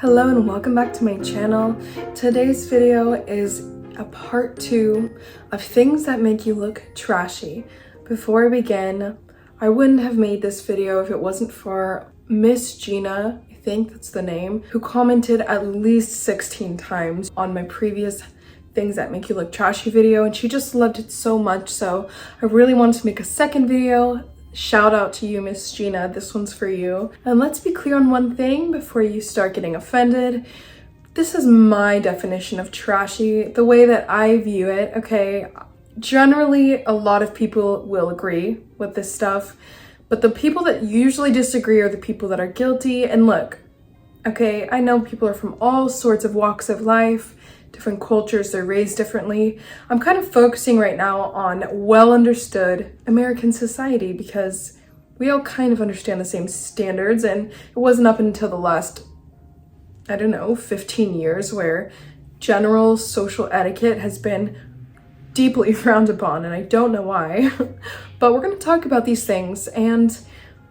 Hello and welcome back to my channel. Today's video is a part 2 of things that make you look trashy. Before I begin, I wouldn't have made this video if it wasn't for Miss Gina, I think that's the name, who commented at least 16 times on my previous things that make you look trashy video, and she just loved it so much, so I really wanted to make a second video. Shout out to you, Miss Gina, this one's for you. And let's be clear on one thing before you start getting offended. This is my definition of trashy, the way that I view it, okay? Generally, a lot of people will agree with this stuff, but the people that usually disagree are the people that are guilty. And look, okay, I know people are from all sorts of walks of life, different cultures, they're raised differently. I'm kind of focusing right now on well understood American society because we all kind of understand the same standards, and it wasn't up until the last, I don't know, 15 years where general social etiquette has been deeply frowned upon, and I don't know why. But we're going to talk about these things and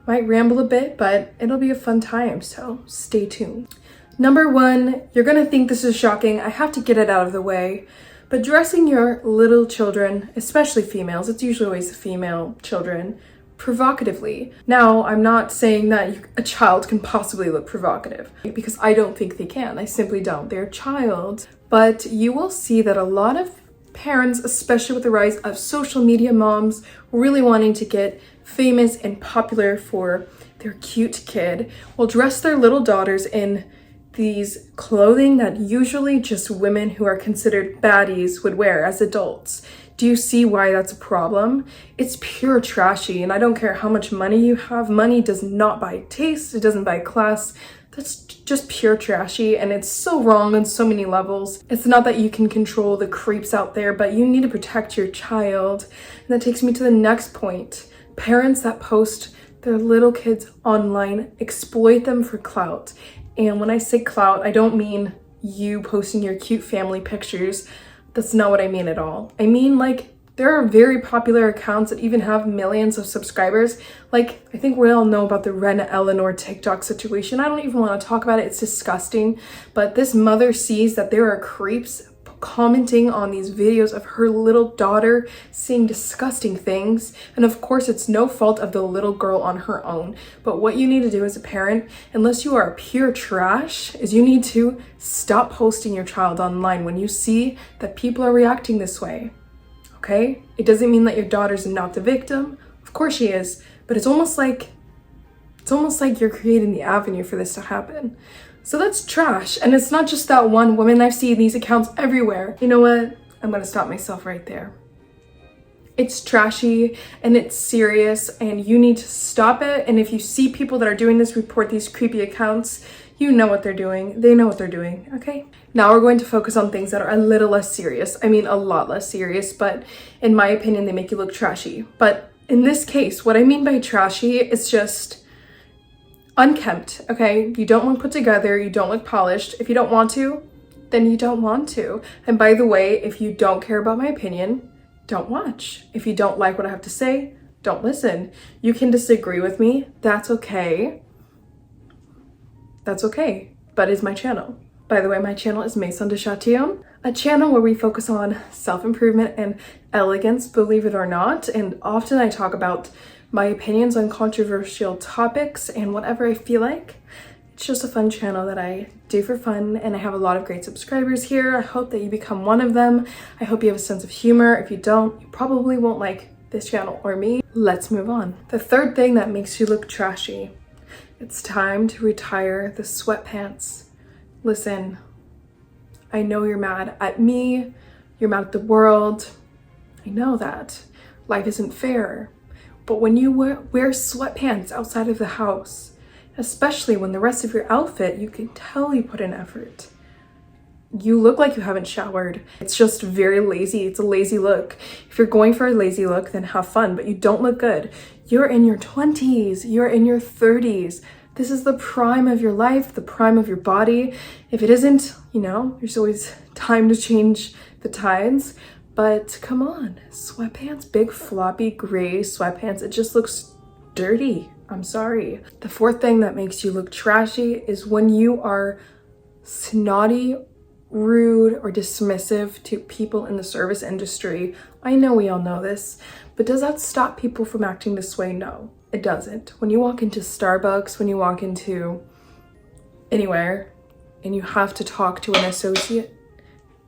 might ramble a bit, but it'll be a fun time, so stay tuned. Number 1, you're gonna think this is shocking. I have to get it out of the way, but dressing your little children, especially females, it's usually always the female children, provocatively. Now, I'm not saying that a child can possibly look provocative, because I don't think they can. I simply don't. They're a child. But you will see that a lot of parents, especially with the rise of social media moms, really wanting to get famous and popular for their cute kid, will dress their little daughters in these clothing that usually just women who are considered baddies would wear as adults. Do you see why that's a problem? It's pure trashy, and I don't care how much money you have. Money does not buy taste, it doesn't buy class. That's just pure trashy, and it's so wrong on so many levels. It's not that you can control the creeps out there, but you need to protect your child. And that takes me to the next point. Parents that post their little kids online exploit them for clout. And when I say clout, I don't mean you posting your cute family pictures. That's not what I mean at all. I mean, like, there are very popular accounts that even have millions of subscribers. Like, I think we all know about the Ren Eleanor TikTok situation. I don't even want to talk about it. It's disgusting. But this mother sees that there are creeps commenting on these videos of her little daughter saying disgusting things, and of course it's no fault of the little girl on her own. But what you need to do as a parent, unless you are pure trash, is you need to stop posting your child online when you see that people are reacting this way. Okay, it doesn't mean that your daughter's not the victim. Of course she is, but it's almost like you're creating the avenue for this to happen. So that's trash, and it's not just that one woman. I've seen these accounts everywhere. You know what? I'm gonna stop myself right there. It's trashy and it's serious, and you need to stop it. And if you see people that are doing this, report these creepy accounts. You know what they're doing. They know what they're doing, okay? Now we're going to focus on things that are a little less serious. I mean, a lot less serious, but in my opinion, they make you look trashy. But in this case, what I mean by trashy is just unkempt, okay? You don't look put together, you don't look polished. If you don't want to, then you don't want to. And by the way, if you don't care about my opinion, don't watch. If you don't like what I have to say, don't listen. You can disagree with me, that's okay. That's okay, but it's my channel. By the way, my channel is Maison de Châtillon, a channel where we focus on self-improvement and elegance, believe it or not. And often I talk about my opinions on controversial topics and whatever I feel like. It's just a fun channel that I do for fun, and I have a lot of great subscribers here. I hope that you become one of them. I hope you have a sense of humor. If you don't, you probably won't like this channel or me. Let's move on. The third thing that makes you look trashy. It's time to retire the sweatpants. Listen, I know you're mad at me. You're mad at the world. I know that. Life isn't fair. But when you wear sweatpants outside of the house, especially when the rest of your outfit, you can tell you put in effort. You look like you haven't showered. It's just very lazy. It's a lazy look. If you're going for a lazy look, then have fun, but you don't look good. You're in your 20s. You're in your 30s. This is the prime of your life, the prime of your body. If it isn't, you know, there's always time to change the tides. But come on, sweatpants, big floppy gray sweatpants, it just looks dirty. I'm sorry. The fourth thing that makes you look trashy is when you are snotty, rude, or dismissive to people in the service industry. I know we all know this, but does that stop people from acting this way? No, it doesn't. When you walk into Starbucks, when you walk into anywhere, and you have to talk to an associate,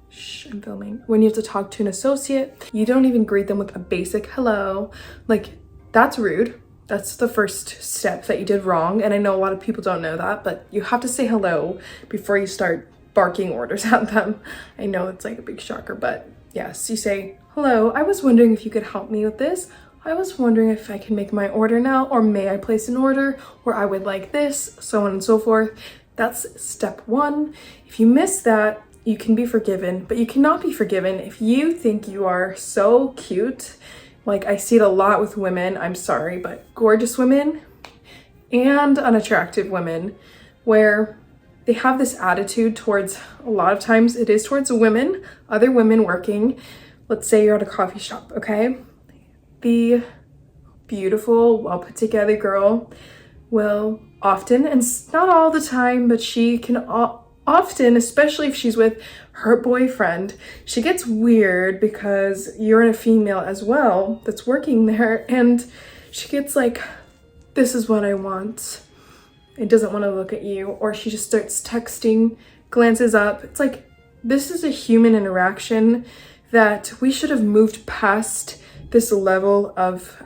shh, I'm filming. When you have to talk to an associate, you don't even greet them with a basic hello. Like, that's rude. That's the first step that you did wrong. And I know a lot of people don't know that, but you have to say hello before you start barking orders at them. I know it's like a big shocker, but yes, you say, hello, I was wondering if you could help me with this. I was wondering if I can make my order now, or may I place an order, or I would like this, so on and so forth. That's step one. If you miss that, you can be forgiven, but you cannot be forgiven if you think you are so cute. Like, I see it a lot with women, I'm sorry, but gorgeous women and unattractive women, where they have this attitude towards, a lot of times it is towards women, other women working. Let's say you're at a coffee shop, okay? The beautiful, well put together girl will often, and not all the time, but she can often, especially if she's with her boyfriend, she gets weird because you're a female as well that's working there, and she gets like, this is what I want. It doesn't want to look at you, or she just starts texting, glances up. It's like, this is a human interaction that we should have moved past this level of,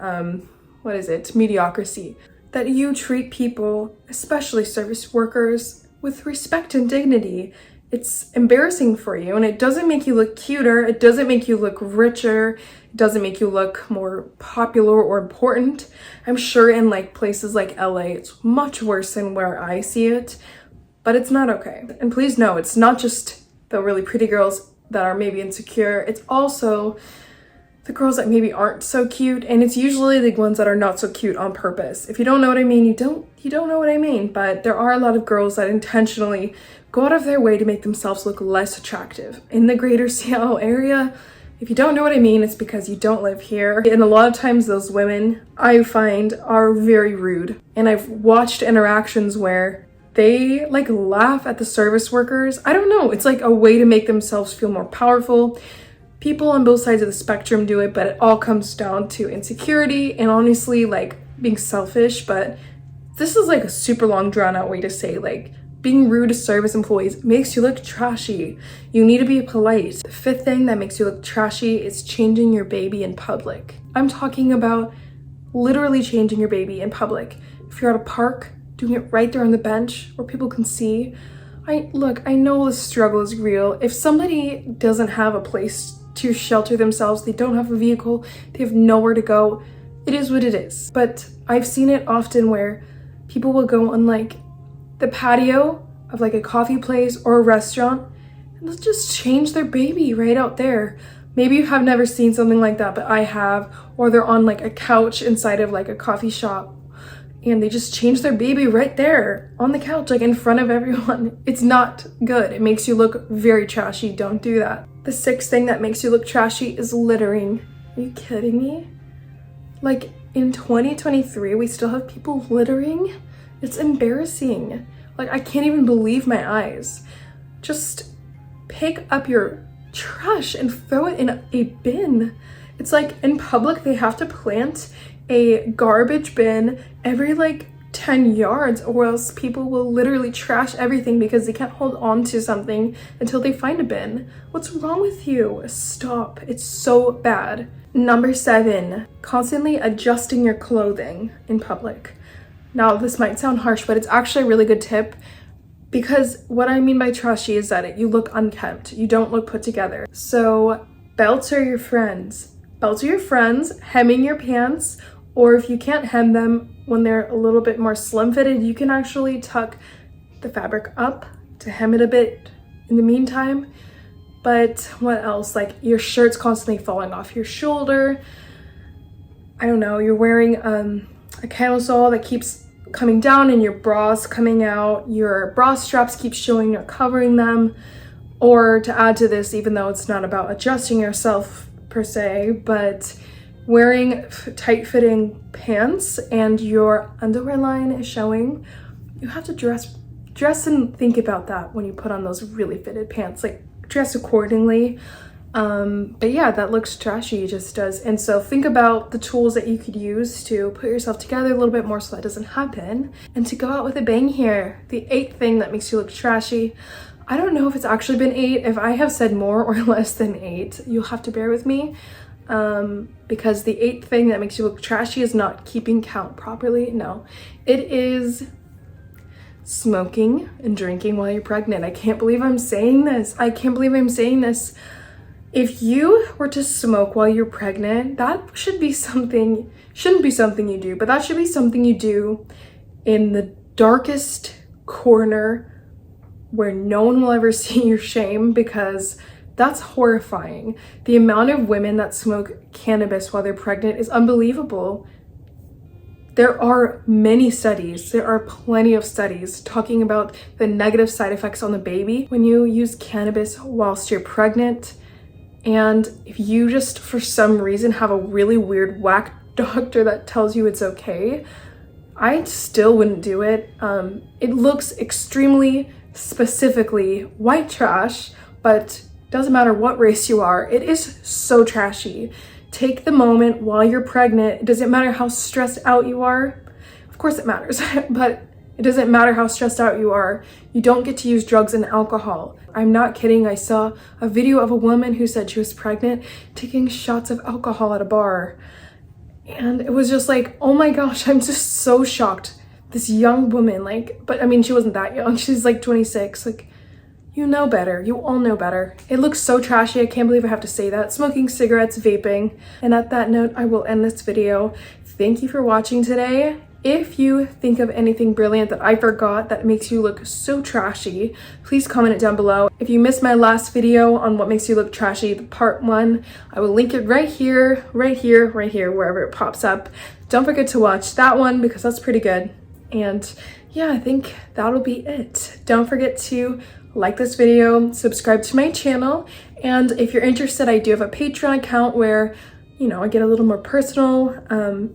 mediocrity. That you treat people, especially service workers, with respect and dignity. It's embarrassing for you, and it doesn't make you look cuter, it doesn't make you look richer, it doesn't make you look more popular or important. I'm sure in like places like LA, it's much worse than where I see it, but it's not okay. And please know, it's not just the really pretty girls that are maybe insecure, it's also the girls that maybe aren't so cute, and it's usually the ones that are not so cute on purpose. If you don't know what I mean, you don't know what I mean, but there are a lot of girls that intentionally go out of their way to make themselves look less attractive. In the greater Seattle area, if you don't know what I mean, it's because you don't live here. And a lot of times those women, I find, are very rude. And I've watched interactions where they like laugh at the service workers. I don't know, it's like a way to make themselves feel more powerful. People on both sides of the spectrum do it, but it all comes down to insecurity and honestly like being selfish. But this is like a super long drawn out way to say like being rude to service employees makes you look trashy. You need to be polite. The fifth thing that makes you look trashy is changing your baby in public. I'm talking about literally changing your baby in public. If you're at a park, doing it right there on the bench where people can see. I know the struggle is real. If somebody doesn't have a place to shelter themselves, they don't have a vehicle, they have nowhere to go, it is what it is. But I've seen it often where people will go on like the patio of like a coffee place or a restaurant and they'll just change their baby right out there. Maybe you have never seen something like that, but I have. Or they're on like a couch inside of like a coffee shop and they just change their baby right there on the couch, like in front of everyone. It's not good. It makes you look very trashy. Don't do that. The sixth thing that makes you look trashy is littering. Are you kidding me? Like in 2023, we still have people littering? It's embarrassing. Like, I can't even believe my eyes. Just pick up your trash and throw it in a bin. It's like in public, they have to plant a garbage bin every like 10 yards or else people will literally trash everything because they can't hold on to something until they find a bin. What's wrong with you? Stop. It's so bad. Number 7, constantly adjusting your clothing in public. Now, this might sound harsh, but it's actually a really good tip because what I mean by trashy is that you look unkempt. You don't look put together. So belts are your friends. Belts are your friends. Hemming your pants, or if you can't hem them when they're a little bit more slim fitted, you can actually tuck the fabric up to hem it a bit in the meantime. But what else? Like your shirt's constantly falling off your shoulder. I don't know, you're wearing a camisole that keeps coming down and your bra's coming out. Your bra straps keep showing, you're covering them. Or to add to this, even though it's not about adjusting yourself per se, but wearing tight-fitting pants and your underwear line is showing, you have to dress dress and think about that when you put on those really fitted pants. Like, dress accordingly. But yeah, that looks trashy, it just does. And so think about the tools that you could use to put yourself together a little bit more so that doesn't happen. And to go out with a bang here, the 8th thing that makes you look trashy. I don't know if it's actually been 8. If I have said more or less than 8, you'll have to bear with me. Because the 8th thing that makes you look trashy is not keeping count properly. No, it is smoking and drinking while you're pregnant. I can't believe I'm saying this. I can't believe I'm saying this. If you were to smoke while you're pregnant, that shouldn't be something you do, but that should be something you do in the darkest corner where no one will ever see your shame, because that's horrifying. The amount of women that smoke cannabis while they're pregnant is unbelievable. There are many studies, there are plenty of studies talking about the negative side effects on the baby when you use cannabis whilst you're pregnant. And if you just, for some reason, have a really weird whack doctor that tells you it's okay, I still wouldn't do it. It looks extremely specifically white trash, but doesn't matter what race you are, it is so trashy. Take the moment while you're pregnant. It doesn't matter how stressed out you are. Of course it matters, but it doesn't matter how stressed out you are. You don't get to use drugs and alcohol. I'm not kidding. I saw a video of a woman who said she was pregnant taking shots of alcohol at a bar. And it was just like, oh my gosh, I'm just so shocked. This young woman, but I mean, she wasn't that young. She's like 26. You know better. You all know better. It looks so trashy. I can't believe I have to say that. Smoking cigarettes, vaping. And at that note, I will end this video. Thank you for watching today. If you think of anything brilliant that I forgot that makes you look so trashy, please comment it down below. If you missed my last video on what makes you look trashy, the part 1, I will link it right here, wherever it pops up. Don't forget to watch that one because that's pretty good. And yeah, I think that'll be it. Don't forget to like this video, subscribe to my channel, and if you're interested, I do have a Patreon account where I get a little more personal,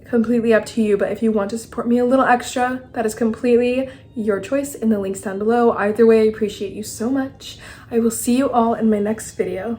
completely up to you. But if you want to support me a little extra, that is completely your choice in the links down below. Either way, I appreciate you so much. I will see you all in my next video.